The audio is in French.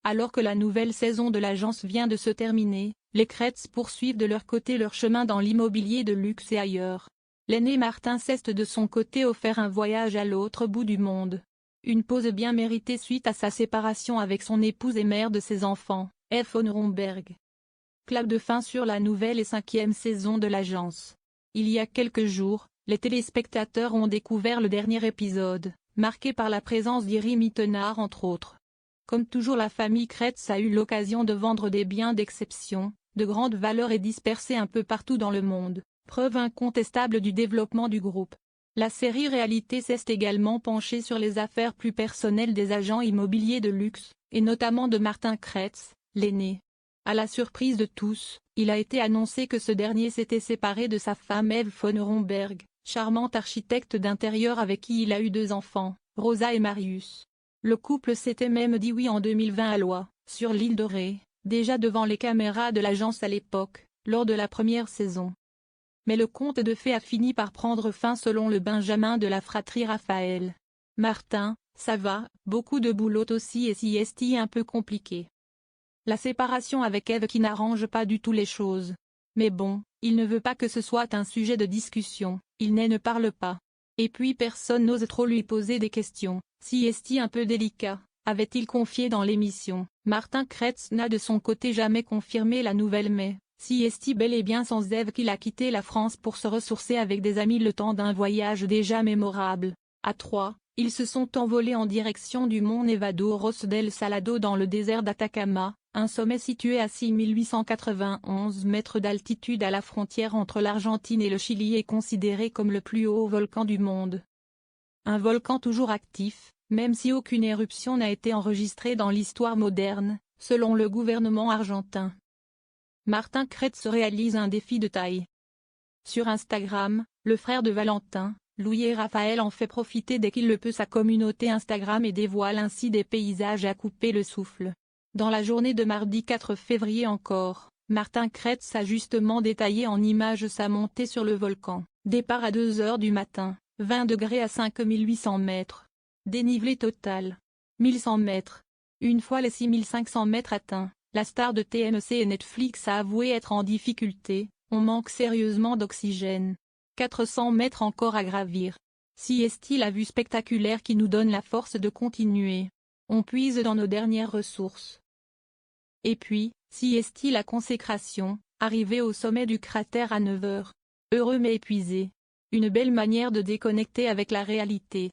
Alors que la nouvelle saison de l'agence vient de se terminer, les Kretz poursuivent de leur côté leur chemin dans l'immobilier de luxe et ailleurs. L'aîné Martin s'est de son côté offert un voyage à l'autre bout du monde. Une pause bien méritée suite à sa séparation avec son épouse et mère de ses enfants, Eve von Romberg. Clap de fin sur la nouvelle et 5e saison de l'agence. Il y a quelques jours, les téléspectateurs ont découvert le dernier épisode, marqué par la présence d'Iri Mittenard entre autres. Comme toujours, la famille Kretz a eu l'occasion de vendre des biens d'exception, de grande valeur et dispersés un peu partout dans le monde, preuve incontestable du développement du groupe. La série réalité s'est également penchée sur les affaires plus personnelles des agents immobiliers de luxe, et notamment de Martin Kretz, l'aîné. À la surprise de tous, il a été annoncé que ce dernier s'était séparé de sa femme Eve von Romberg, charmante architecte d'intérieur avec qui il a eu 2 enfants, Rosa et Marius. Le couple s'était même dit oui en 2020 à Loix, sur l'île de Ré, déjà devant les caméras de l'agence à l'époque, lors de la première saison. Mais le conte de fées a fini par prendre fin selon le Benjamin de la fratrie Raphaël. Martin, ça va, beaucoup de boulot aussi et si est un peu compliqué. La séparation avec Eve qui n'arrange pas du tout les choses. Mais bon, il ne veut pas que ce soit un sujet de discussion, il ne parle pas. Et puis personne n'ose trop lui poser des questions, si est un peu délicat, avait-il confié dans l'émission. Martin Kretz n'a de son côté jamais confirmé la nouvelle mais, si est bel et bien sans Eve qu'il a quitté la France pour se ressourcer avec des amis le temps d'un voyage déjà mémorable. À 3, ils se sont envolés en direction du mont Nevado Ross del Salado dans le désert d'Atacama, un sommet situé à 6891 mètres d'altitude à la frontière entre l'Argentine et le Chili est considéré comme le plus haut volcan du monde. Un volcan toujours actif, même si aucune éruption n'a été enregistrée dans l'histoire moderne, selon le gouvernement argentin. Martin Kretz réalise un défi de taille. Sur Instagram, le frère de Valentin, Louis et Raphaël en fait profiter dès qu'il le peut sa communauté Instagram et dévoile ainsi des paysages à couper le souffle. Dans la journée de mardi 4 février encore, Martin Kretz a justement détaillé en images sa montée sur le volcan. Départ à 2 h du matin, 20 degrés à 5800 mètres. Dénivelé total, 1100 mètres. Une fois les 6500 mètres atteints, la star de TMC et Netflix a avoué être en difficulté, on manque sérieusement d'oxygène. 400 mètres encore à gravir. Si est la vue spectaculaire qui nous donne la force de continuer. On puise dans nos dernières ressources. Et puis, si est la consécration, arrivé au sommet du cratère à 9 h. Heureux mais épuisé. Une belle manière de déconnecter avec la réalité.